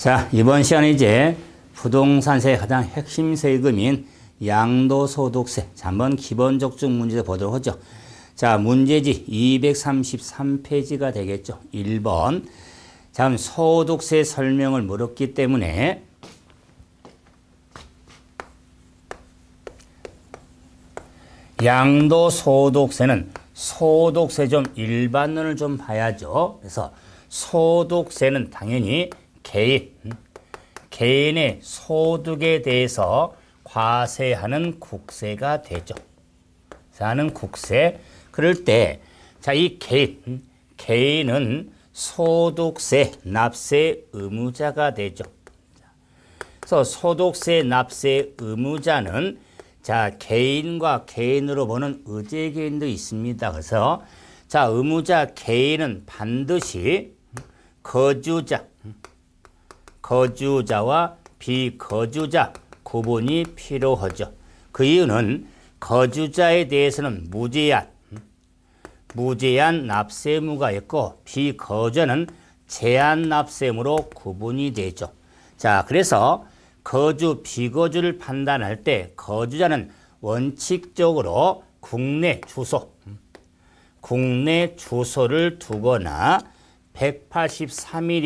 자, 이번 시간에 이제 부동산세의 가장 핵심 세금인 양도소득세. 자, 한번 기본적중 문제 보도록 하죠. 자, 문제지 233페이지가 되겠죠. 1번. 자, 소득세 설명을 물었기 때문에 양도소득세는 소득세 좀 일반론을 좀 봐야죠. 그래서 소득세는 당연히 개인의 소득에 대해서 과세하는 국세가 되죠. 하는 국세. 그럴 때, 자, 이 개인은 소득세 납세 의무자가 되죠. 그래서 소득세 납세 의무자는 자, 개인과 개인으로 보는 의제 개인도 있습니다. 그래서 자, 의무자 개인은 반드시 거주자와 비거주자 구분이 필요하죠. 그 이유는 거주자에 대해서는 무제한 납세의무가 있고 비거주자는 제한 납세의무로 구분이 되죠. 자, 그래서 거주, 비거주를 판단할 때 거주자는 원칙적으로 국내 주소를 두거나 183일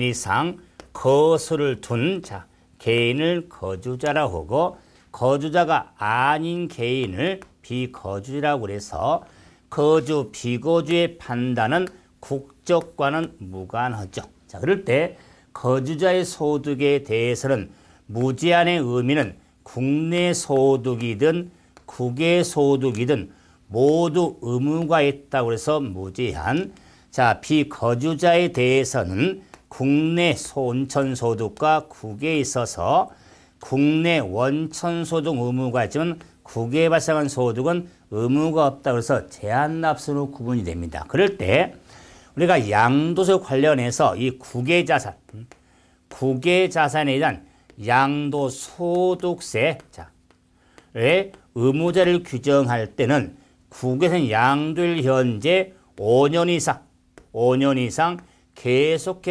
이상 거수를 둔 자, 개인을 거주자라고 하고 거주자가 아닌 개인을 비거주자라고 해서 거주, 비거주의 판단은 국적과는 무관하죠. 자, 그럴 때 거주자의 소득에 대해서는 무제한의 의미는 국내 소득이든 국외 소득이든 모두 의무가 있다고 해서 무제한. 자, 비거주자에 대해서는 국내 원천소득과 국외에 있어서 국내 원천소득 의무가 있지만 국외에 발생한 소득은 의무가 없다고 해서 제한납세로 구분이 됩니다. 그럴 때 우리가 양도세 관련해서 이 국외자산에 대한 양도소득세의 의무자를 규정할 때는 국외에서는 양도일 현재 5년 이상 계속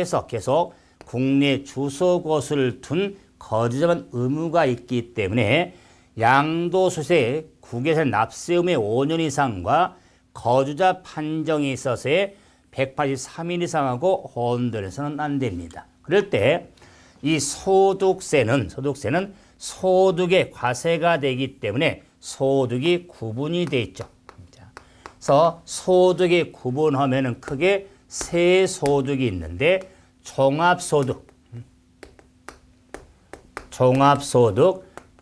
국내 주소 곳을 둔 거주자만 의무가 있기 때문에 양도소득세 국외에서 납세 의무의 5년 이상과 거주자 판정에 있어서의 183일 이상하고 혼돈해서는 안 됩니다. 그럴 때 이 소득세는 소득의 과세가 되기 때문에 소득이 구분이 되어 있죠. 그래서 소득이 구분하면은 크게 세 소득이 있는데 종합소득,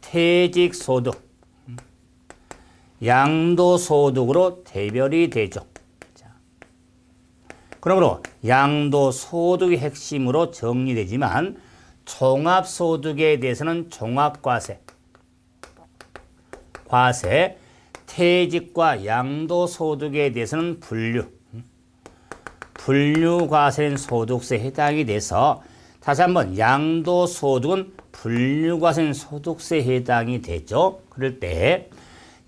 퇴직소득, 양도소득으로 대별이 되죠. 그러므로 양도소득이 핵심으로 정리되지만 종합소득에 대해서는 종합과세, 퇴직과 양도소득에 대해서는 분류과세는 소득세에 해당이 돼서 다시 한번 양도소득은 분류과세는 소득세에 해당이 되죠. 그럴 때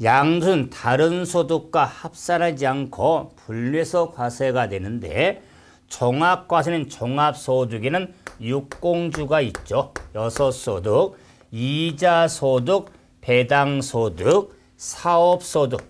양도는 다른 소득과 합산하지 않고 분류해서 과세가 되는데 종합과세는 종합소득에는 6공주가 있죠. 여소소득, 이자소득, 배당소득, 사업소득,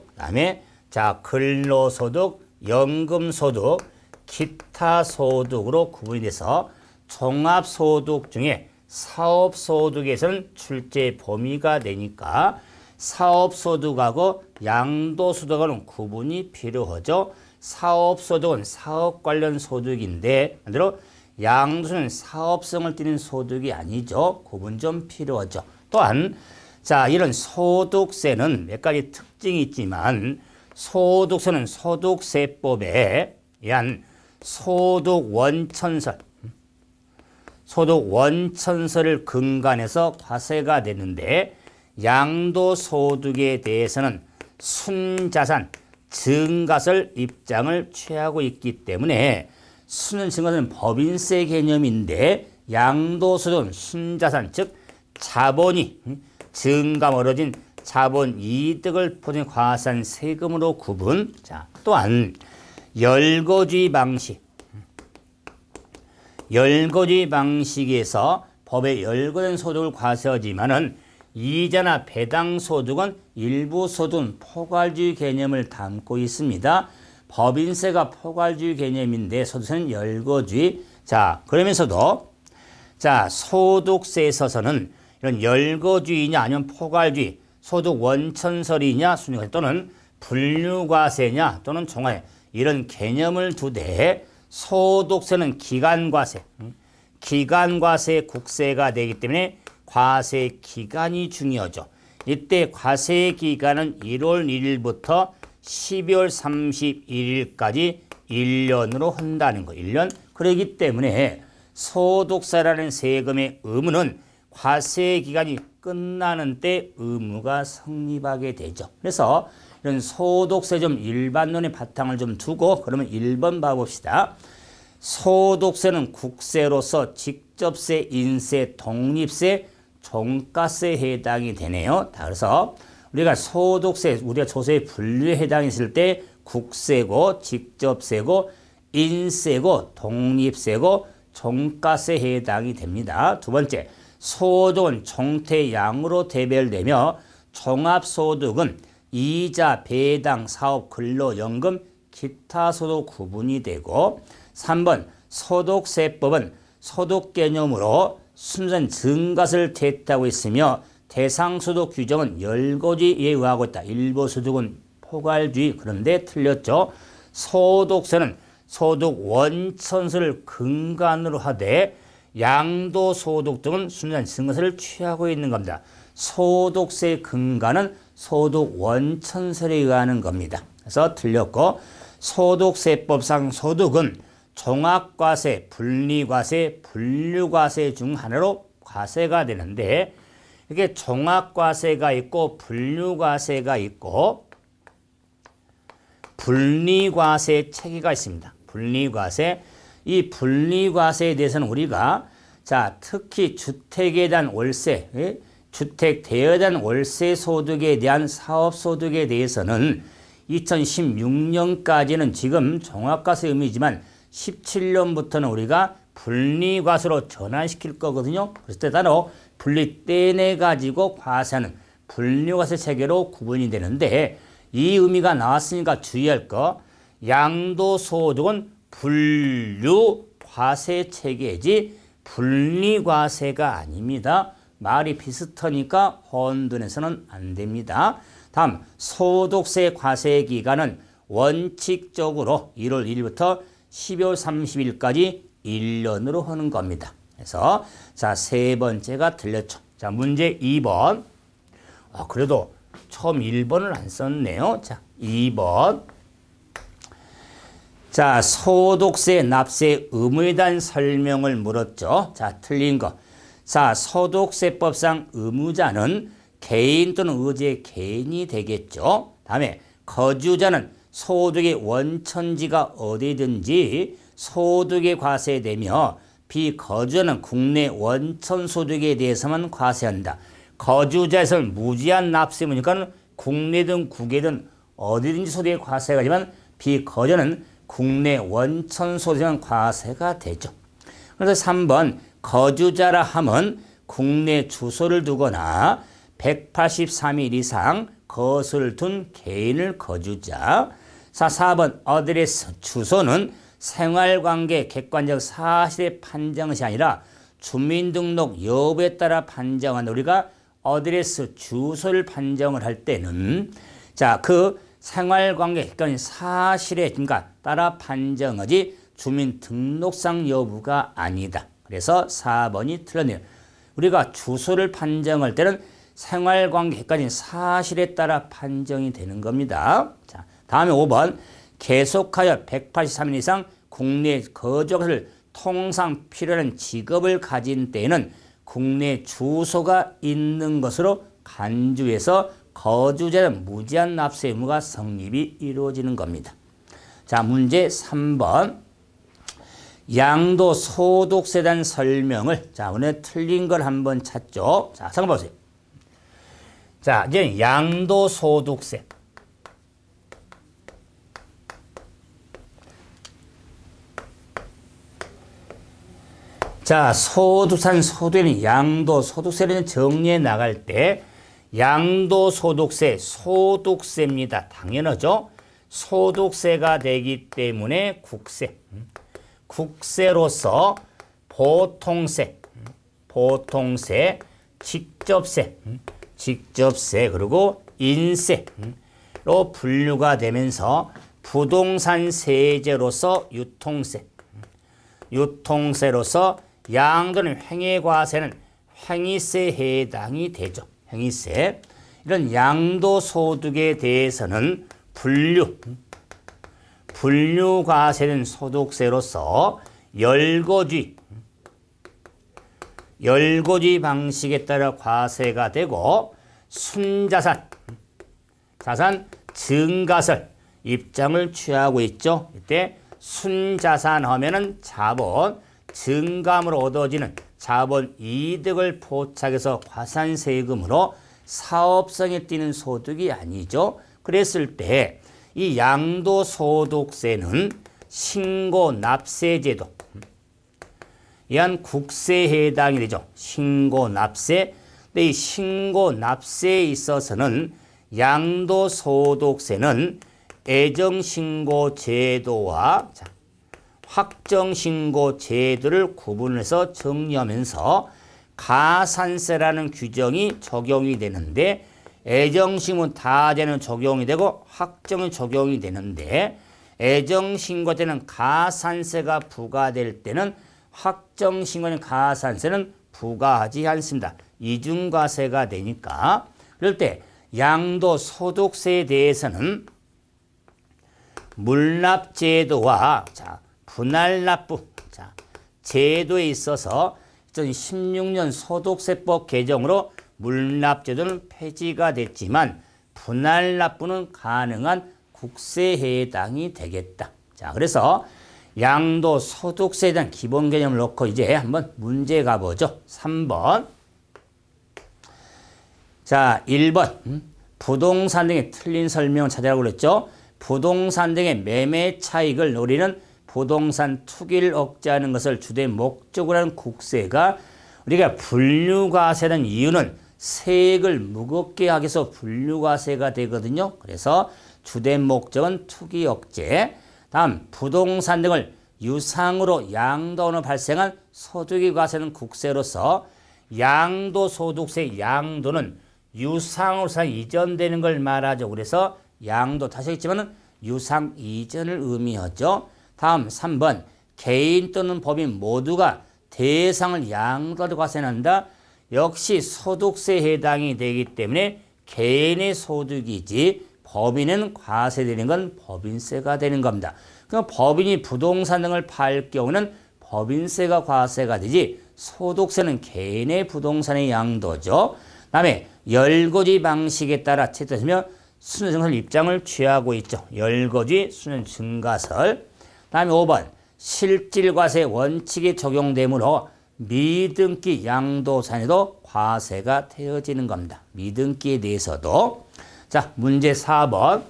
그다음에 자, 근로소득, 연금소득, 기타소득으로 구분이 돼서 종합소득 중에 사업소득에서는 출제 범위가 되니까 사업소득하고 양도소득하고는 구분이 필요하죠. 사업소득은 사업 관련 소득인데 반대로 양도소득은 사업성을 띠는 소득이 아니죠. 구분 좀 필요하죠. 또한 자, 이런 소득세는 몇 가지 특징이 있지만 소득세는 소득세법에 의한 소득 원천설을 근간해서 과세가 되는데 양도소득에 대해서는 순자산, 증가설 입장을 취하고 있기 때문에 증가설은 법인세 개념인데 양도소득은 순자산, 즉 자본이 증가 멀어진 자본 이득을 포함해 과세한 세금으로 구분. 자, 또한 열거주의 방식. 열거주의 방식에서 법에 열거된 소득을 과세하지만은 이자나 배당 소득은 일부 소득은 포괄주의 개념을 담고 있습니다. 법인세가 포괄주의 개념인데 소득세는 열거주의. 자, 그러면서도 자, 소득세에 있어서는 이런 열거주의냐 아니면 포괄주의, 소득 원천설이냐 순위과세 또는 분류과세냐 또는 종합 이런 개념을 두되 소득세는 기간과세, 기간과세 국세가 되기 때문에 과세 기간이 중요하죠. 이때 과세 기간은 1월 1일부터 12월 31일까지 1년으로 한다는 거. 1년. 그렇기 때문에 소득세라는 세금의 의무는 과세 기간이 끝나는 때 의무가 성립하게 되죠. 그래서 이런 소득세 좀 일반론의 바탕을 좀 두고 그러면 1번 봐봅시다. 소득세는 국세로서 직접세, 인세, 독립세, 종가세에 해당이 되네요. 그래서 우리가 소득세, 우리가 조세의 분류에 해당했을 때 국세고, 직접세고, 인세고, 독립세고, 종가세에 해당이 됩니다. 두 번째, 소득은 종태양으로 대별되며 종합소득은 이자, 배당, 사업, 근로, 연금, 기타 소득 구분이 되고 3번 소득세법은 소득 개념으로 순전 증가세를 택하고 있으며 대상소득 규정은 열거주의에 의하고 있다. 일부 소득은 포괄주의. 그런데 틀렸죠. 소득세는 소득 원천세를 근간으로 하되 양도소득 등은 순전 증가세를 취하고 있는 겁니다. 소득세 근간은 소득 원천세에 의하는 겁니다. 그래서 틀렸고 소득세법상 소득은 종합과세, 분리과세, 분류과세 중 하나로 과세가 되는데 이게 종합과세가 있고 분류과세가 있고 분리과세 체계가 있습니다. 분리과세. 이 분리과세에 대해서는 우리가 자 특히 주택에 대한 월세, 주택 대여에 대한 월세 소득에 대한 사업소득에 대해서는 2016년까지는 지금 종합과세 의미지만 17년부터는 우리가 분리과세로 전환시킬 거거든요. 그래서 따로 분리 떼내 가지고 과세하는 분류과세 체계로 구분이 되는데 이 의미가 나왔으니까 주의할 거 양도소득은 분류과세 체계지 분리과세가 아닙니다. 말이 비슷하니까 혼돈해서는 안 됩니다. 다음 소득세 과세 기간은 원칙적으로 1월 1일부터 12월 30일까지 1년으로 하는 겁니다. 그래서 자, 세 번째가 틀렸죠. 자, 문제 2번. 그래도 처음 1번을 안 썼네요. 자, 2번. 자, 소득세 납세 의무에 대한 설명을 물었죠. 자, 틀린 거. 자, 소득세법상 의무자는 개인 또는 의제 개인이 되겠죠. 다음에 거주자는 소득의 원천지가 어디든지 소득에 과세되며 비거주자는 국내 원천소득에 대해서만 과세한다. 거주자에서는 무제한 납세무니까 국내든 국외든 어디든지 소득에 과세가 되지만 비거주자는 국내 원천소득에만 과세가 되죠. 그래서 3번 거주자라 함은 국내 주소를 두거나 183일 이상 거수를 둔 개인을 거주자. 4번 어드레스 주소는 생활관계 객관적 사실의 판정이 아니라 주민등록 여부에 따라 판정한 우리가 어드레스 주소를 판정을 할 때는 자, 그 생활관계 객관적 사실에 그러니까 따라 판정하지 주민등록상 여부가 아니다. 그래서 4번이 틀렸네요. 우리가 주소를 판정할 때는 생활관계 객관적 사실에 따라 판정이 되는 겁니다. 자, 다음에 5번 계속하여 183일 이상 국내에 거주하는 것을 통상 필요한 직업을 가진 때에는 국내 주소가 있는 것으로 간주해서 거주자는 무제한 납세 의무가 성립이 이루어지는 겁니다. 자, 문제 3번. 양도소득세에 대한 설명을 자, 오늘 틀린 걸 한번 찾죠. 자, 잠깐 보세요. 자, 이제 양도소득세. 자, 소득산 소득에는 양도소득세를 정리해 나갈 때 양도소득세, 소득세입니다. 당연하죠. 소득세가 되기 때문에 국세, 국세로서 보통세, 보통세, 직접세, 직접세, 그리고 인세로 분류가 되면서 부동산 세제로서 유통세, 유통세로서 양도는 횡예과세는 횡의세에 해당이 되죠. 횡의세. 이런 양도소득에 대해서는 분류과세는 소득세로서 열거주의 방식에 따라 과세가 되고 순자산, 자산 증가설 입장을 취하고 있죠. 이때 순자산 하면은 자본, 증감으로 얻어지는 자본 이득을 포착해서 과산세금으로 사업성에 띄는 소득이 아니죠. 그랬을 때 이 양도소득세는 신고납세제도, 이한 국세에 해당이 되죠. 신고납세. 근데 이 신고납세에 있어서는 양도소득세는 애정신고제도와 확정신고제도를 구분해서 정리하면서 가산세라는 규정이 적용이 되는데 애정신고는 다제는 적용이 되고 확정은 적용이 되는데 애정신고 때는 가산세가 부과될 때는 확정신고는 가산세는 부과하지 않습니다. 이중과세가 되니까. 그럴 때 양도소득세에 대해서는 물납제도와 분할납부 제도에 있어서 2016년 소득세법 개정으로 물납제도는 폐지가 됐지만 분할납부는 가능한 국세에 해당이 되겠다. 자, 그래서 양도소득세에 대한 기본 개념을 놓고 이제 한번 문제 가보죠. 3번. 자, 1번. 부동산 등의 틀린 설명을 찾으라고 그랬죠. 부동산 등의 매매 차익을 노리는 부동산 투기를 억제하는 것을 주된 목적으로 하는 국세가 우리가 분류과세는 이유는 세액을 무겁게 하기 위해서 분류과세가 되거든요. 그래서 주된 목적은 투기 억제. 다음 부동산 등을 유상으로 양도하는 발생한 소득의 과세는 국세로서 양도소득세 양도는 유상으로 이전되는 걸 말하죠. 그래서 양도 다시 했지만 유상 이전을 의미하죠. 다음 3번 개인 또는 법인 모두가 대상을 양도하러 과세한다. 역시 소득세에 해당이 되기 때문에 개인의 소득이지 법인은 과세되는 건 법인세가 되는 겁니다. 그럼 법인이 부동산 등을 팔 경우는 법인세가 과세가 되지 소득세는 개인의 부동산의 양도죠. 다음에 열거지 방식에 따라 채택하시며 수준증가설 입장을 취하고 있죠. 열거지, 수준 증가설. 다음에 5번 실질과세 원칙이 적용되므로 미등기 양도산에도 과세가 되어지는 겁니다. 미등기에 대해서도. 자, 문제 4번.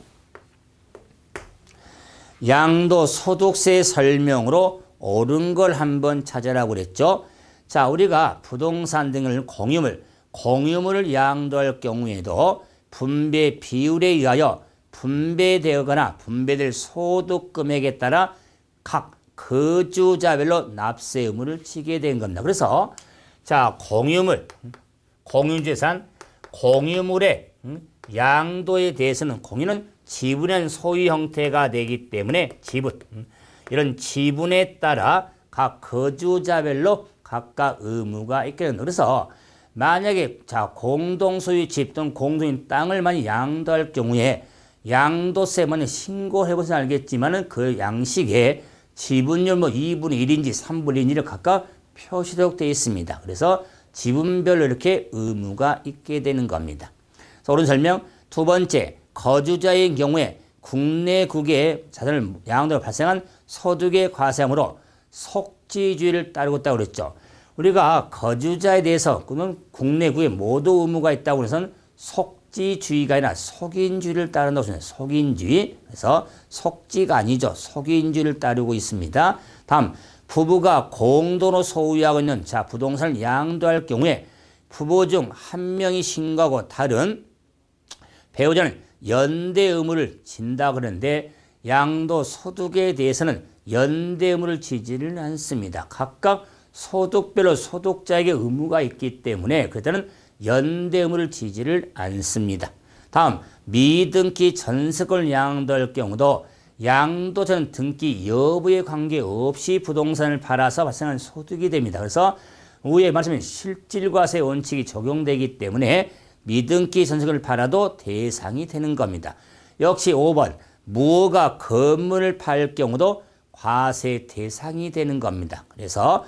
양도소득세 설명으로 옳은 걸 한번 찾아라고 그랬죠. 자, 우리가 부동산 등을 공유물을 양도할 경우에도 분배 비율에 의하여 분배되거나 분배될 소득 금액에 따라 각 거주자별로 납세 의무를 지게 된 겁니다. 그래서 자, 공유재산, 공유물의 양도에 대해서는 공유는 지분의 소유 형태가 되기 때문에 지분, 이런 지분에 따라 각 거주자별로 각각 의무가 있게 됩니다. 그래서 만약에 자, 공동소유 집 또는 공동인 땅을 많이 양도할 경우에 양도세만 신고해보시면 알겠지만은 그 양식에 지분율 2분의 1인지 3분의 1인지 각각 표시되어 있습니다. 그래서 지분별로 이렇게 의무가 있게 되는 겁니다. 그래서 옳은 설명. 두 번째, 거주자의 경우에 국내국의 자산을 양도로 발생한 소득의 과세함으로 속지주의를 따르고 있다고 그랬죠. 우리가 거주자에 대해서 그러면 국내국에 모두 의무가 있다고 해서는 속지주의가 아니라 속인주의를 따른다고 했습니다. 속인주의. 그래서 속지가 아니죠. 속인주의를 따르고 있습니다. 다음, 부부가 공동으로 소유하고 있는 자 부동산을 양도할 경우에 부부 중 한 명이 신고하고 다른 배우자는 연대 의무를 진다 그러는데 양도소득에 대해서는 연대 의무를 지지를 않습니다. 각각 소득별로 소득자에게 의무가 있기 때문에 그때는 연대 의무를 지지를 않습니다. 다음 미등기 전세권을 양도할 경우도 양도자는 등기 여부에 관계없이 부동산을 팔아서 발생한 소득이 됩니다. 그래서 위에 말씀인 실질과세 원칙이 적용되기 때문에 미등기 전세권을 팔아도 대상이 되는 겁니다. 역시 5번 무허가 건물을 팔 경우도 과세 대상이 되는 겁니다. 그래서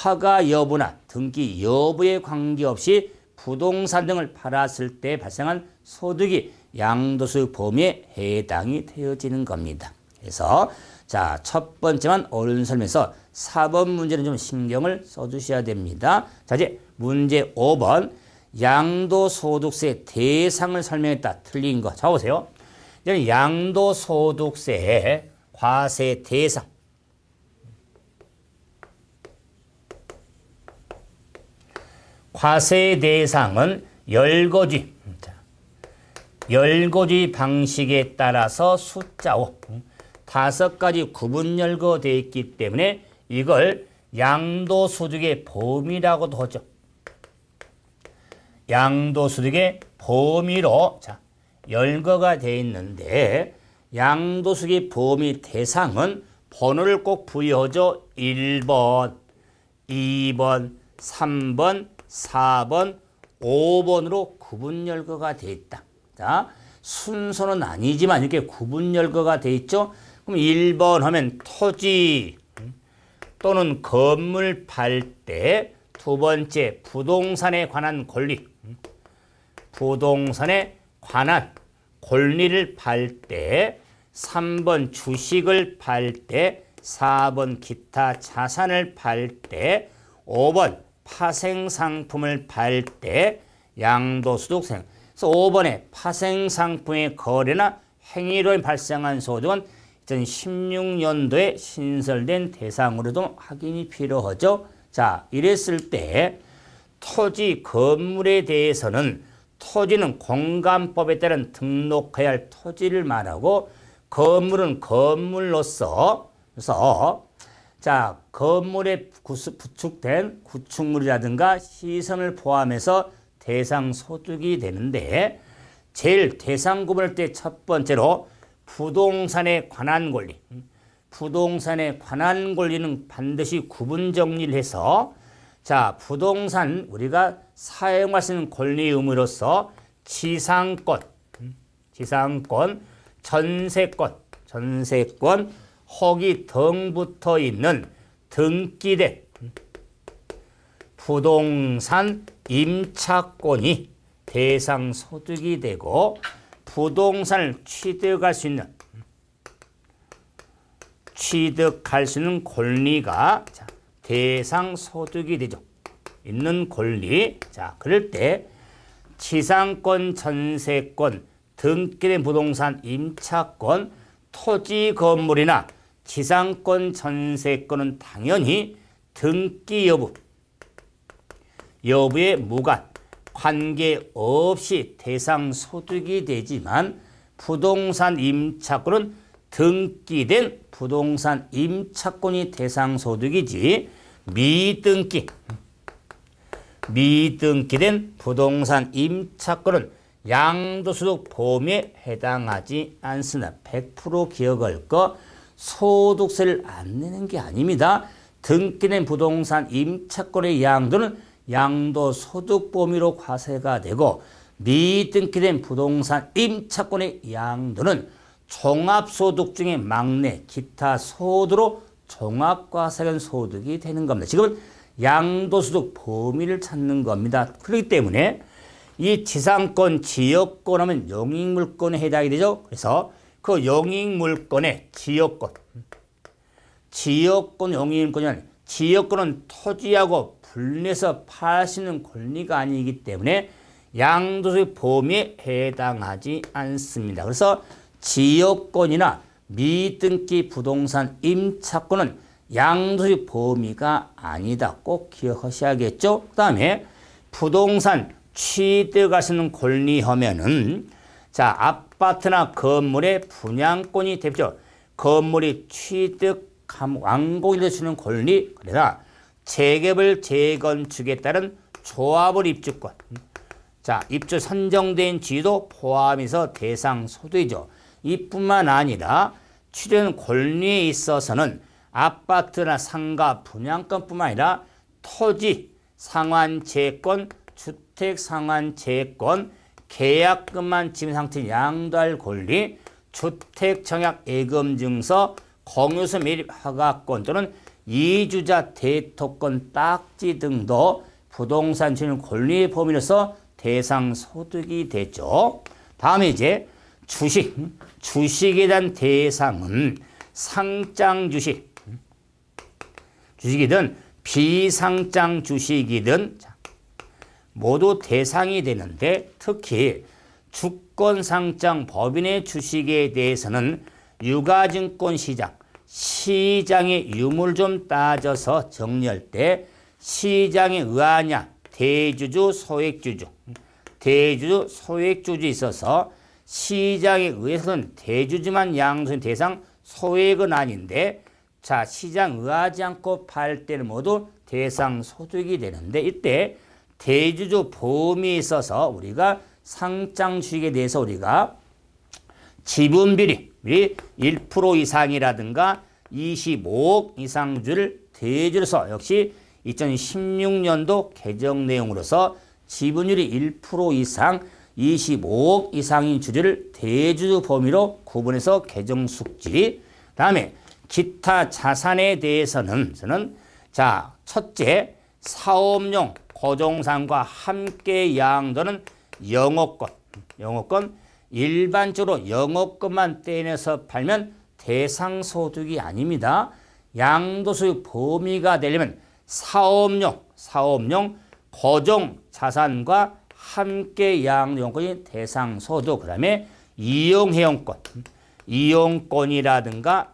허가 여부나 등기 여부에 관계없이 부동산 등을 팔았을 때 발생한 소득이 양도소득 범위에 해당이 되어지는 겁니다. 그래서 자, 첫 번째만 어른 설명에서 4번 문제는 좀 신경을 써주셔야 됩니다. 자, 이제 문제 5번 양도소득세 대상을 설명했다. 틀린 거. 자, 보세요. 이제 양도소득세의 과세 대상. 과세 대상은 열거지. 열거지 방식에 따라서 숫자 5. 5가지 구분 열거되어 있기 때문에 이걸 양도소득의 범위라고도 하죠. 양도소득의 범위로 자, 열거가 되어 있는데 양도소득의 범위 대상은 번호를 꼭 부여하죠. 1번, 2번, 3번, 4번, 5번으로 구분 열거가 되어 있다. 자, 순서는 아니지만 이렇게 구분 열거가 되어 있죠. 그럼 1번 하면 토지 또는 건물 팔 때, 두 번째 부동산에 관한 권리, 부동산에 관한 권리를 팔 때, 3번 주식을 팔 때, 4번 기타 자산을 팔 때, 5번 파생상품을 팔 때 양도소득세. 그래서 5번에 파생상품의 거래나 행위로 발생한 소득은 2016년도에 신설된 대상으로도 확인이 필요하죠. 자, 이랬을 때 토지, 건물에 대해서는 토지는 공간법에 따른 등록해야 할 토지를 말하고 건물은 건물로서 그래서 자, 건물에 구축된 구축물이라든가 시설을 포함해서 대상 소득이 되는데 제일 대상 구분할 때 첫 번째로 부동산에 관한 권리. 부동산에 관한 권리는 반드시 구분 정리를 해서 자, 부동산 우리가 사용할 수 있는 권리 의무로서 지상권, 전세권, 허기 등 붙어 있는 등기된 부동산 임차권이 대상 소득이 되고 부동산을 취득할 수 있는 권리가 자, 대상 소득이 되죠. 있는 권리. 자, 그럴 때 지상권, 전세권, 등기된 부동산 임차권, 토지 건물이나 지상권, 전세권은 당연히 등기 여부에 무관, 관계없이 대상 소득이 되지만 부동산 임차권은 등기된 부동산 임차권이 대상 소득이지 미등기된 부동산 임차권은 양도소득 범위에 해당하지 않습니다. 100% 기억할 거 소득세를 안 내는 게 아닙니다. 등기된 부동산 임차권의 양도는 양도소득 범위로 과세가 되고 미등기된 부동산 임차권의 양도는 종합소득 중에 막내 기타 소득으로 종합과세된 소득이 되는 겁니다. 지금은 양도소득 범위를 찾는 겁니다. 그렇기 때문에 이 지상권, 지역권 하면 영익물권에 해당이 되죠. 그래서 그 영익물권의 지역권 영익물권이 지역권은 토지하고 분리해서 팔 수 있는 권리가 아니기 때문에 양도소득 범위에 해당하지 않습니다. 그래서 지역권이나 미등기 부동산 임차권은 양도소득 범위가 아니다. 꼭 기억하셔야겠죠. 그 다음에 부동산 취득할 수 있는 권리 하면은 자, 아파트나 건물의 분양권이 대표죠. 건물이 취득, 완공이 주는 권리, 그러나 재개발, 재건축에 따른 조합을 입주권. 자, 입주 선정된 지도 포함해서 대상 소득이죠. 이뿐만 아니라 출연 권리에 있어서는 아파트나 상가 분양권뿐만 아니라 토지 상환채권, 주택 상환채권, 계약금만 지분 상태 양도할 권리, 주택 청약 예금 증서, 공유소 매립 허가권 또는 이주자 대토권 딱지 등도 부동산 주인 권리 범위로서 대상 소득이 되죠. 다음에 이제 주식에 대한 대상은 상장 주식이든 비상장 주식이든 모두 대상이 되는데 특히 주권상장 법인의 주식에 대해서는 유가증권 시장의 유무를 좀 따져서 정리할 때 시장에 의하냐 대주주 소액주주 있어서 시장에 의해서는 대주주만 양도소득 대상 소액은 아닌데 자 시장 의하지 않고 팔 때는 모두 대상 소득이 되는데 이때 대주주 범위에 있어서 우리가 상장 주식에 대해서 우리가 지분 비율이 1% 이상이라든가 25억 이상주를 대주로서 역시 2016년도 개정 내용으로서 지분율이 1% 이상 25억 이상인 주주를 대주주 범위로 구분해서 개정 숙지. 다음에 기타 자산에 대해서는 자 첫째 사업용 고정상과 함께 양도는 영업권 일반적으로 영업권만 떼내서 팔면 대상 소득이 아닙니다. 양도소득 범위가 되려면 사업용 고정 자산과 함께 양도용권이 대상 소득. 그다음에 이용권이라든가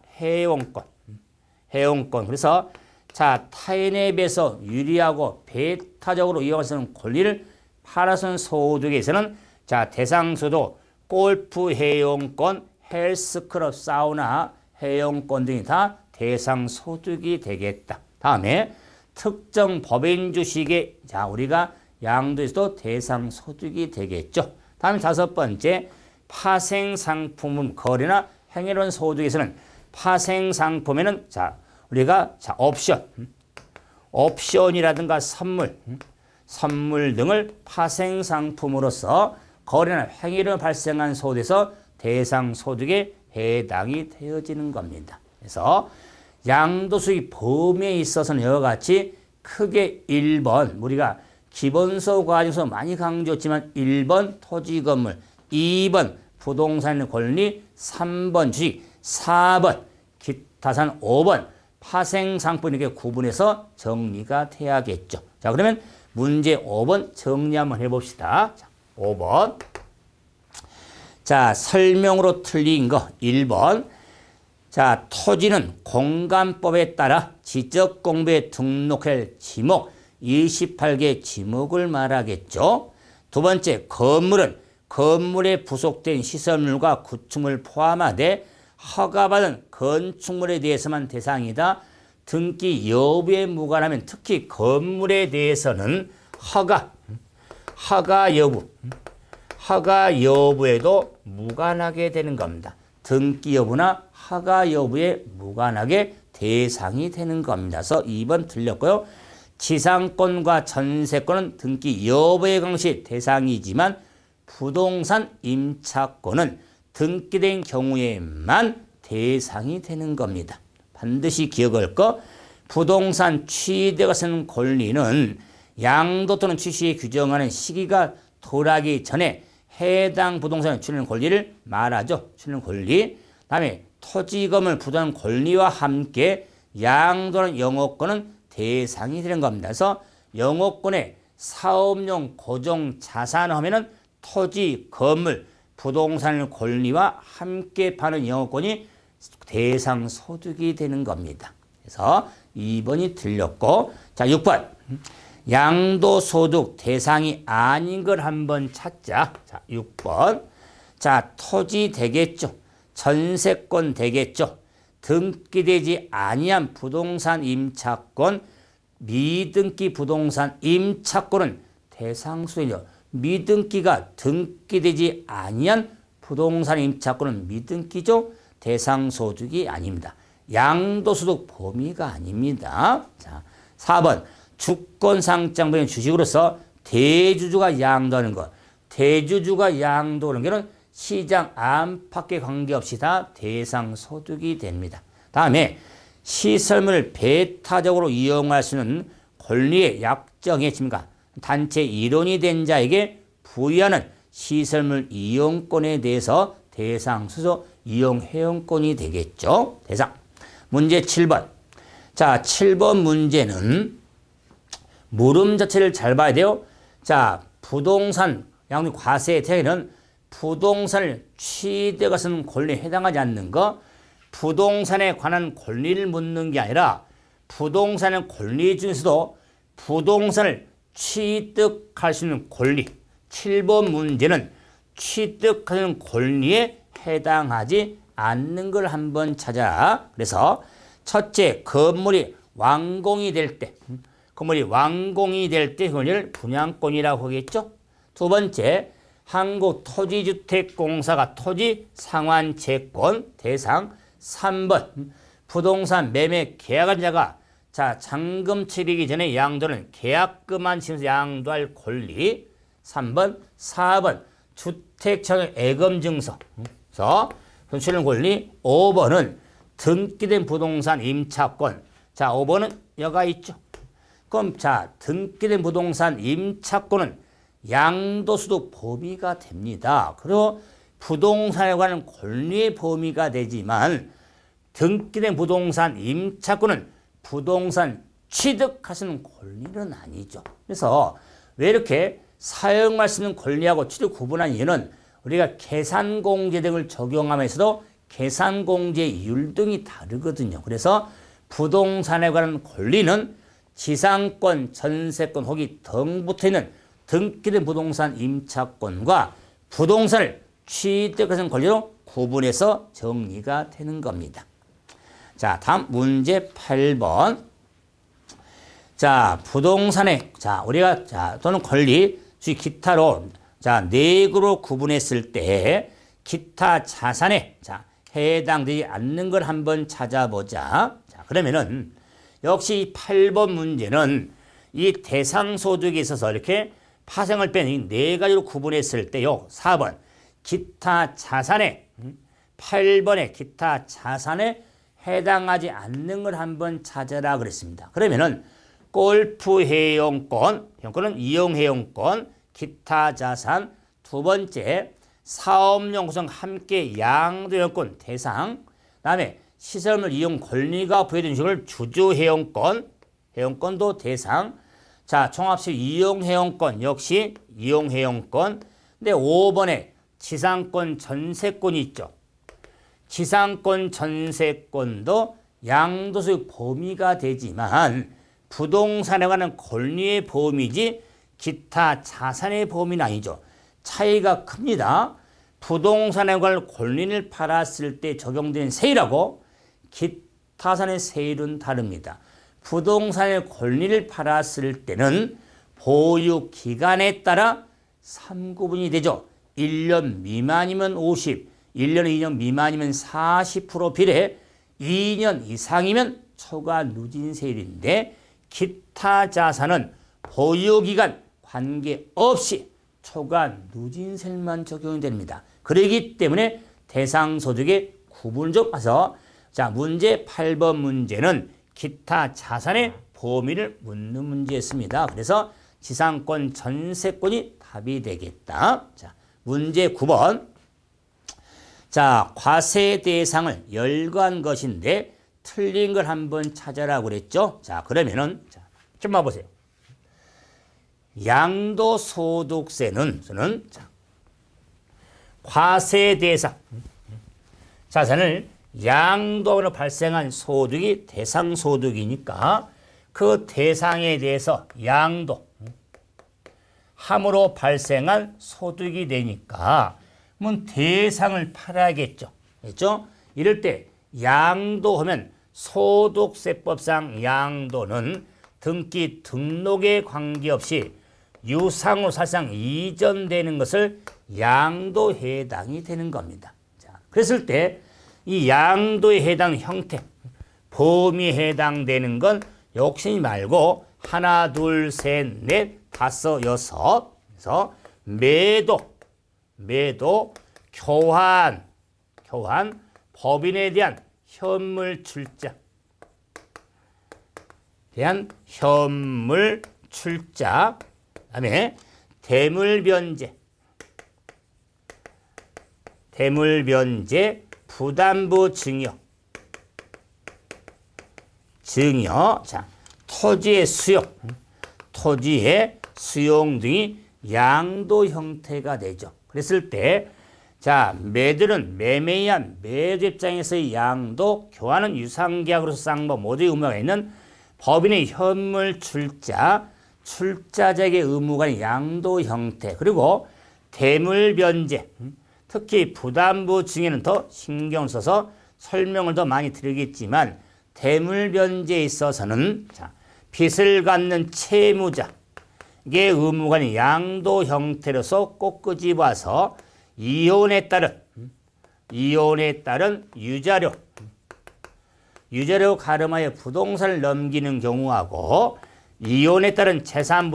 해용권. 그래서 자 타인에 비해서 유리하고 배타적으로 이용할 수 있는 권리를 팔아서는 소득에서는 자 대상 소득 골프 해용권, 헬스클럽 사우나 해용권 등이 다 대상 소득이 되겠다. 다음에 특정 법인 주식에 자 우리가 양도에서도 대상 소득이 되겠죠. 다음에 다섯 번째 파생 상품 거래나 행위론 소득에서는 파생 상품에는 자 우리가 자 옵션이라든가 선물 등을 파생 상품으로서 거래나 행위로 발생한 소득에서 대상 소득에 해당이 되어지는 겁니다. 그래서 양도소득 범위에 있어서는 이와 같이 크게 1번 우리가 기본소 과정에서 많이 강조했지만 1번 토지 건물, 2번 부동산 권리, 3번 주식, 4번 기타산, 5번 파생 상품 이렇게 구분해서 정리가 돼야겠죠. 자 그러면 문제 5번 정리 한번 해봅시다. 자, 5번. 자 설명으로 틀린 거 1번. 자 토지는 공간법에 따라 지적공부에 등록할 지목 28개 지목을 말하겠죠. 두 번째 건물은 건물에 부속된 시설물과 구축물 포함하되 허가받은 건축물에 대해서만 대상이다. 등기 여부에 무관하면 특히 건물에 대해서는 허가 여부에도 무관하게 되는 겁니다. 등기 여부나 허가 여부에 무관하게 대상이 되는 겁니다. 그래서 2번 틀렸고요. 지상권과 전세권은 등기 여부에 관시 대상이지만 부동산 임차권은 등기된 경우에만 대상이 되는 겁니다. 반드시 기억할 거 부동산 취득에 쓰는 권리는 양도 또는 취시에 규정하는 시기가 돌아가기 전에 해당 부동산의 출연 권리를 말하죠. 출연 권리. 다음에 토지 건물 부담 권리와 함께 양도는 영업권은 대상이 되는 겁니다. 그래서 영업권에 사업용 고정 자산을 하면은 토지 건물 부동산 권리와 함께 파는 영업권이 대상 소득이 되는 겁니다. 그래서 2번이 틀렸고, 자, 6번. 양도소득 대상이 아닌 걸 한번 찾자. 자, 6번. 자, 토지 되겠죠. 전세권 되겠죠. 등기되지 아니한 부동산 임차권, 미등기 부동산 임차권은 대상수이죠. 미등기가 등기되지 아니한 부동산 임차권은 미등기죠. 대상소득이 아닙니다. 양도소득 범위가 아닙니다. 자, 4번. 주권상장부의 주식으로서 대주주가 양도하는 것. 대주주가 양도하는 것은 시장 안팎에 관계없이 다 대상소득이 됩니다. 다음에 시설물을 배타적으로 이용할 수 있는 권리의 약정의 증가. 단체 일원이 된 자에게 부여하는 시설물 이용권에 대해서 대상수소 이용회원권이 되겠죠. 대상. 문제 7번. 자, 7번 문제는 물음 자체를 잘 봐야 돼요. 자, 부동산 양도 과세 대상에는 부동산을 취득할 수 있는 권리에 해당하지 않는 거, 부동산에 관한 권리를 묻는 게 아니라 부동산의 권리 중에서도 부동산을 취득할 수 있는 권리. 7번 문제는 취득하는 권리에 해당하지 않는 걸 한번 찾아. 그래서 첫째, 건물이 완공이 될 때, 그걸 분양권이라고 하겠죠. 두 번째, 한국토지주택공사가 토지 상환채권 대상. 3번, 부동산 매매 계약한 자가 자, 잔금 치르기 전에 양도는 계약금만 치면서 양도할 권리. 3번, 4번, 주택청의 애검증서. 그래서 손실은 권리. 5번은 등기된 부동산 임차권. 자, 5번은 여가 있죠. 그럼 자, 등기된 부동산 임차권은 양도소득 범위가 됩니다. 그리고 부동산에 관한 권리의 범위가 되지만 등기된 부동산 임차권은 부동산 취득하시는 권리는 아니죠. 그래서 왜 이렇게 사용할 수 있는 권리하고 취득 구분한 이유는 우리가 계산공제 등을 적용하면서도 계산공제 이율 등이 다르거든요. 그래서 부동산에 관한 권리는 지상권, 전세권 혹이 등 붙어있는 등기된 부동산 임차권과 부동산을 취득하는 권리로 구분해서 정리가 되는 겁니다. 자, 다음 문제 8번. 자, 부동산에, 자, 우리가, 자, 또는 권리, 주의 기타로, 자, 내구로 구분했을 때, 기타 자산에, 자, 해당되지 않는 걸 한번 찾아보자. 자, 그러면은, 역시 8번 문제는 이 대상소득에 있어서 이렇게 파생을 뺀 이 네 가지로 구분했을 때요. 4번, 기타 자산에, 8번의 기타 자산에 해당하지 않는 걸 한번 찾아라 그랬습니다. 그러면은 골프 회용권은 이용 회용권, 기타 자산. 두 번째, 사업용 구성 함께 양도 회용권 대상. 그다음에 시설물 이용 권리가 부여된 식을 주주 회용권, 회용권도 대상. 자, 종합식 이용 회용권 역시 이용 회용권. 근데 5번에 지상권 전세권이 있죠. 지상권 전세권도 양도소득 범위가 되지만 부동산에 관한 권리의 범위지 기타 자산의 범위는 아니죠. 차이가 큽니다. 부동산에 관한 권리를 팔았을 때 적용된 세율하고 기타산의 세율은 다릅니다. 부동산의 권리를 팔았을 때는 보유 기간에 따라 3구분이 되죠. 1년 미만이면 50, 1년 2년 미만이면 40% 비례, 2년 이상이면 초과 누진세율인데 기타 자산은 보유기간 관계없이 초과 누진세율만 적용이 됩니다. 그렇기 때문에 대상소득의 구분을 좀 봐서 자, 문제 8번 문제는 기타 자산의 범위를 묻는 문제였습니다. 그래서 지상권 전세권이 답이 되겠다. 자, 문제 9번. 자, 과세 대상을 열거한 것인데 틀린 걸 한번 찾아라 그랬죠. 자, 그러면은 자, 좀 봐보세요. 양도소득세는 자, 과세 대상 자산을 양도로 발생한 소득이 대상소득이니까 그 대상에 대해서 양도 함으로 발생한 소득이 되니까 그러면 대상을 팔아야겠죠. 그렇죠? 이럴 때 양도하면 소득세법상 양도는 등기 등록에 관계없이 유상으로 사실상 이전되는 것을 양도 해당이 되는 겁니다. 자, 그랬을 때 이 양도에 해당 형태, 범위에 해당되는 건 욕심이 말고 하나, 둘, 셋, 넷, 다섯, 여섯. 그래서 매도, 교환, 법인에 대한 현물 출자, 그다음에 대물변제, 부담부 증여, 자, 토지의 수용 등이 양도 형태가 되죠. 그랬을 때, 자, 매도는 매매에 의한 매도 입장에서의 양도, 교환은 유상계약으로서 쌍법 모두의 의무가 있는 법인의 현물 출자자에게 의무가 있는 양도 형태, 그리고 대물변제, 특히 부담부 증여는 더 신경 써서 설명을 더 많이 드리겠지만 대물변제에 있어서는 자, 빚을 갚는 채무자에게 의무가 있는 양도 형태로서 꼭 끄집어서 이혼에 따른 유자료 가름하여 부동산을 넘기는 경우하고 이혼에 따른 재산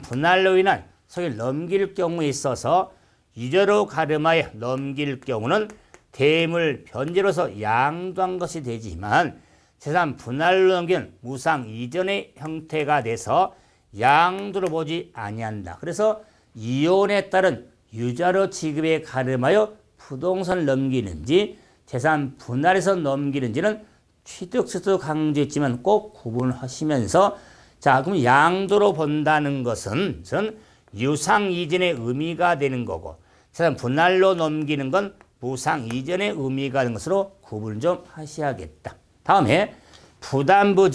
분할로 인한 소유를 넘길 경우에 있어서 유자료 가름하여 넘길 경우는 대물 변제로서 양도한 것이 되지만 재산 분할로 넘기는 무상 이전의 형태가 돼서 양도로 보지 아니한다. 그래서 이혼에 따른 유자료 지급에 가름하여 부동산을 넘기는지 재산 분할해서 넘기는지는 취득세도 강조했지만 꼭 구분하시면서 자, 그럼 양도로 본다는 것은 유상 이전의 의미가 되는 거고 재산 분할로 넘기는 건 무상 이전의 의미가 되는 것으로 구분 좀 하셔야겠다. 다음에 부담부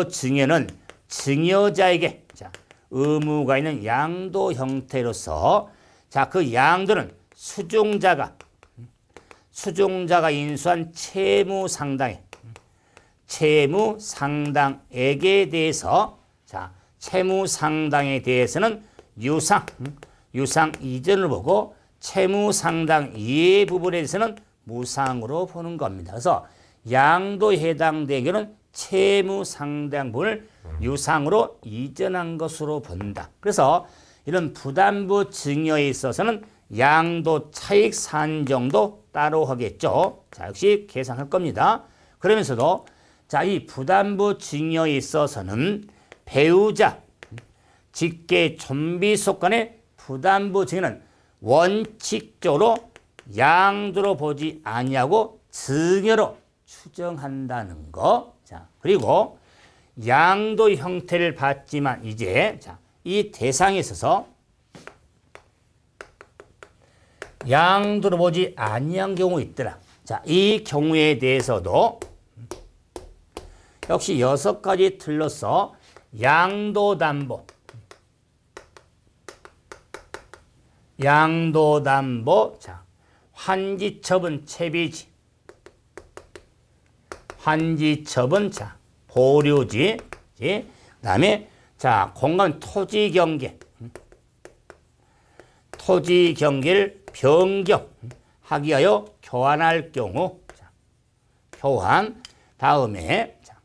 증여는 증여자에게 자, 의무가 있는 양도 형태로서 자, 그 양도는 수종자가 인수한 채무상당액에 대해서 자, 채무상당에 대해서는 유상 이전을 보고 채무상당 이외의 부분에 대해서는 무상으로 보는 겁니다. 그래서 양도에 해당되는 경우는 채무상당 부분을 유상으로 이전한 것으로 본다. 그래서 이런 부담부 증여에 있어서는 양도 차익 산정도 따로 하겠죠. 자, 역시 계산할 겁니다. 그러면서도 자, 이 부담부 증여에 있어서는 배우자, 직계, 존비속 간의 부담부 증여는 원칙적으로 양도로 보지 아니하고 증여로 추정한다는 거. 자, 그리고 양도 형태를 받지만 이제 자, 이 대상에 있어서 양도로 보지 아니한 경우 있더라. 자, 이 경우에 대해서도 역시 6가지 틀로서 양도담보, 자, 환지처분 채비지, 자, 보류지, 그 다음에 자, 공간 토지 경계를 변경하기 위하여 교환할 경우, 자, 교환, 다음에 자,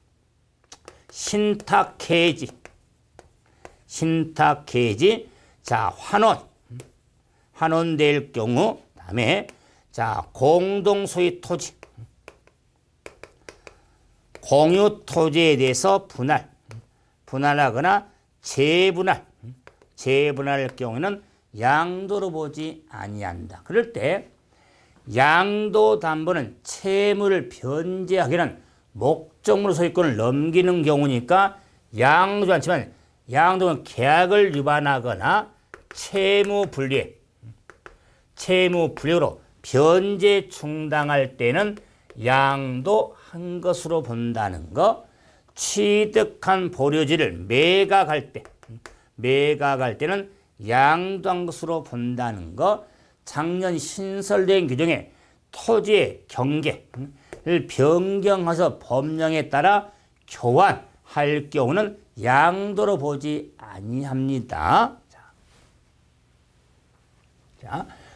신탁해지, 자, 환원될 경우, 다음에 자, 공동소유 토지, 공유 토지에 대해서 분할하거나 재분할할 경우에는 양도로 보지 아니한다. 그럴 때 양도담보는 채무를 변제하기 위한 목적으로 소유권을 넘기는 경우니까 양도지 않지만 양도는 계약을 위반하거나 채무 불이익으로 변제 충당할 때는 양도한 것으로 본다는 거. 취득한 보료지를 매각할 때는 양도한 것으로 본다는 거. 작년 신설된 규정에 토지의 경계를 변경해서 법령에 따라 교환할 경우는 양도로 보지 아니합니다.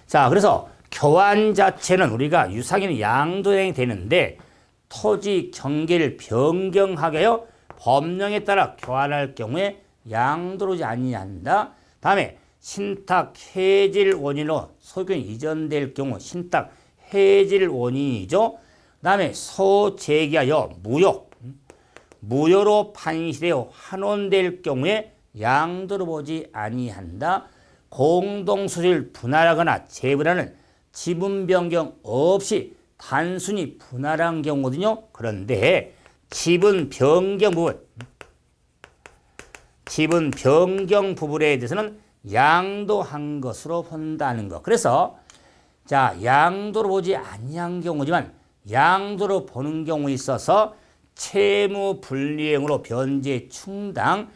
자, 그래서 교환 자체는 우리가 유상인 양도행위 되는데 토지 경계를 변경하게 하여 법령에 따라 교환할 경우에 양도로 보지 아니한다. 다음에 신탁 해질 원인으로 소유권이 이전될 경우 신탁 해질 원인이죠. 다음에 소재기하여 무효로 판시되어 환원될 경우에 양도로 보지 아니한다. 공동소유를 분할하거나 재분할은 지분 변경 없이 단순히 분할한 경우거든요. 그런데 지분 변경 부분에 대해서는 양도한 것으로 본다는 것. 그래서 자, 양도로 보지 아니한 경우지만 양도로 보는 경우에 있어서 채무 불이행으로 변제 충당,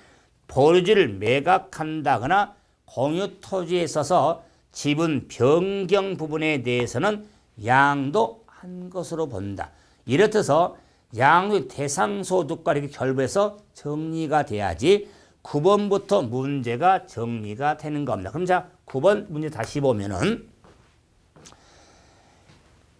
보유지를 매각한다거나 공유 토지에 있어서 지분 변경 부분에 대해서는 양도한 것으로 본다. 이렇듯해서 양도의 대상소득과 이렇게 결부해서 정리가 돼야지 9번부터 문제가 정리가 되는 겁니다. 그럼 자, 9번 문제 다시 보면은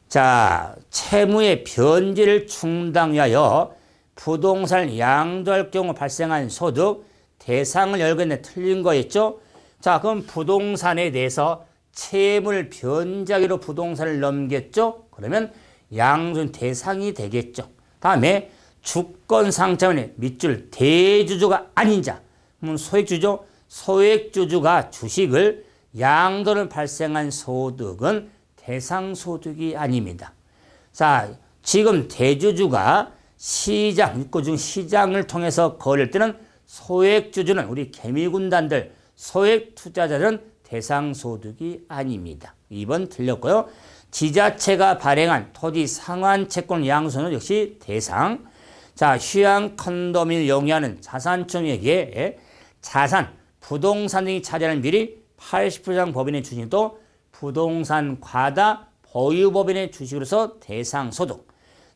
자, 채무의 변제를 충당하여 부동산을 양도할 경우 발생한 소득 대상을 열겠네. 틀린 거 있죠? 자, 그럼 부동산에 대해서 채무를 변제하기로 부동산을 넘겼죠? 그러면 양도 대상이 되겠죠. 다음에 주권 상차원의 밑줄 대주주가 아닌 자. 그럼 소액주주죠? 소액주주가 주식을 양도를 발생한 소득은 대상소득이 아닙니다. 자, 지금 대주주가 시장, 육고중 시장을 통해서 거래할 때는 소액주주는 우리 개미군단들, 소액투자자들은 대상소득이 아닙니다. 2번 틀렸고요. 지자체가 발행한 토지 상환채권 양수는 역시 대상. 자, 휴양 컨도민을 영위하는 자산청에게 자산, 부동산 등이 차지하는 비율이 80% 이상 법인의 주식도 부동산 과다 보유 법인의 주식으로서 대상소득.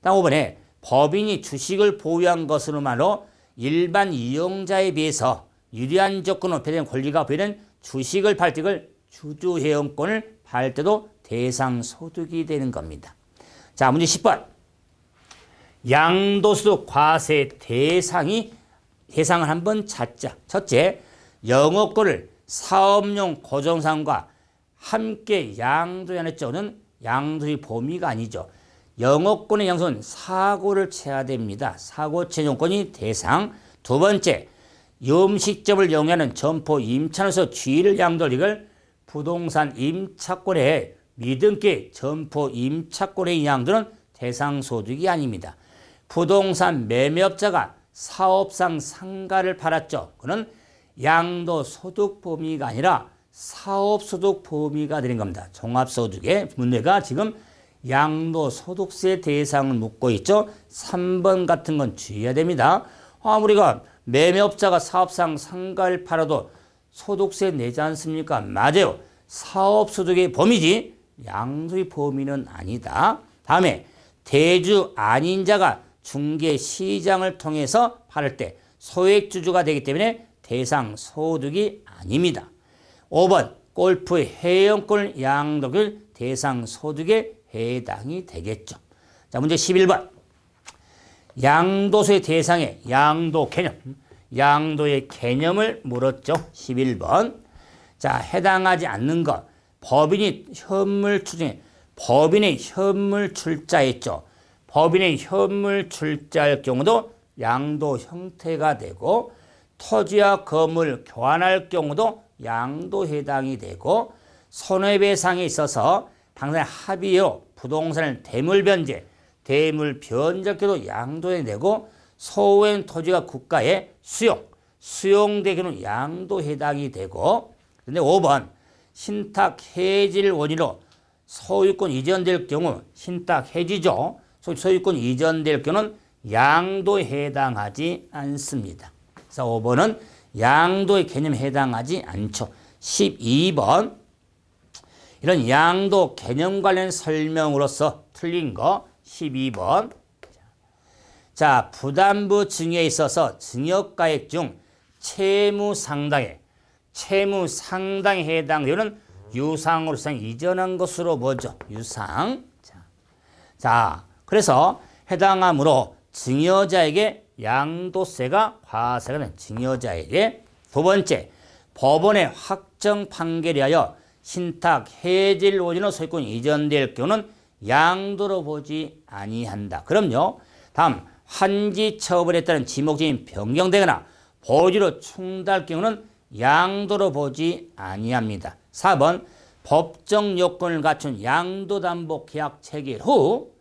다음 5번에 법인이 주식을 보유한 것으로만으로 일반 이용자에 비해서 유리한 조건으로 배정된 권리가 부여된 주식을 팔 때 주주회원권을 팔 때도 대상소득이 되는 겁니다. 자, 문제 10번. 양도소득 과세 대상을 한번 찾자. 첫째, 영업권을 사업용 고정상과 함께 양도하는 쪽은 양도의 범위가 아니죠. 영업권의 양도는 사고를 쳐야 됩니다. 사고 채용권이 대상. 두 번째, 음식점을 영위하는 점포 임차로서 주의를 양도할 이걸 부동산 임차권의 미등기 점포 임차권의 양도는 대상소득이 아닙니다. 부동산 매매업자가 사업상 상가를 팔았죠. 그는 양도소득 범위가 아니라 사업소득 범위가 되는 겁니다. 종합소득의 문제가 지금 양도소득세 대상을 묻고 있죠. 3번 같은 건 주의해야 됩니다. 우리가 매매업자가 사업상 상가를 팔아도 소득세 내지 않습니까? 맞아요. 사업소득의 범위지 양도의 범위는 아니다. 다음에 대주 아닌 자가 중개시장을 통해서 팔을 때 소액주주가 되기 때문에 대상소득이 아닙니다. 5번 골프의 회원권을 양도할 대상소득에 해당이 되겠죠. 자, 문제 11번. 양도소의 대상의 양도 개념, 양도의 개념을 물었죠. 11번. 자, 해당하지 않는 것. 법인이 현물 출중에 법인의 현물 출자했죠. 법인의 현물 출자할 경우도 양도 형태가 되고 토지와 건물 교환할 경우도 양도 해당이 되고 손해배상에 있어서 당사자 합의로 부동산을 대물변제, 대물변제도 양도해 내고 소유한 토지가 국가에 수용되기는 양도 해당이 되고. 그런데 5번 신탁 해질 원인으로 소유권 이전될 경우 신탁 해지죠. 소유권 이전될 경우는 양도에 해당하지 않습니다. 그래서 5번은 양도의 개념에 해당하지 않죠. 12번 이런 양도 개념 관련 설명으로서 틀린 거 12번. 자, 부담부 증여에 있어서 증여가액 중 채무 상당에 해당되는 유상으로 이전한 것으로 보죠. 유상. 자, 그래서 해당하므로 증여자에게 양도세가 과세가 된 증여자에게. 두 번째, 법원의 확정 판결에 하여 신탁 해지를 오지는 소유권 이전될 경우는 양도로 보지 아니한다. 그럼요. 다음, 환지 처벌에 따른 지목적인 변경되거나 보지로 충당할 경우는 양도로 보지 아니합니다. 4번, 법정 요건을 갖춘 양도담보 계약 체결 후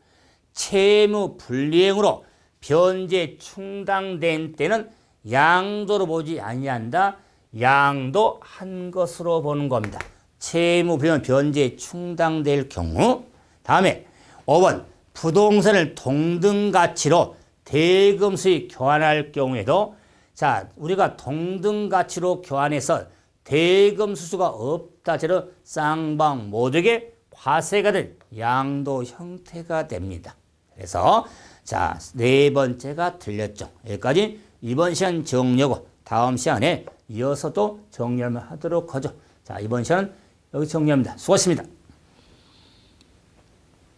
채무 불이행으로 변제 충당된 때는 양도로 보지 아니한다. 양도한 것으로 보는 겁니다. 채무 변제 충당될 경우. 다음에 5번, 부동산을 동등가치로 대금 수익 교환할 경우에도 자, 우리가 동등가치로 교환해서 대금 수수가 없다 제로 쌍방 모두에게 과세가 된 양도 형태가 됩니다. 그래서 자, 네 번째가 틀렸죠. 여기까지 이번 시간 정리하고 다음 시간에 이어서 또 정리를 하도록 하죠. 자, 이번 시간은 여기 정리합니다. 수고하셨습니다.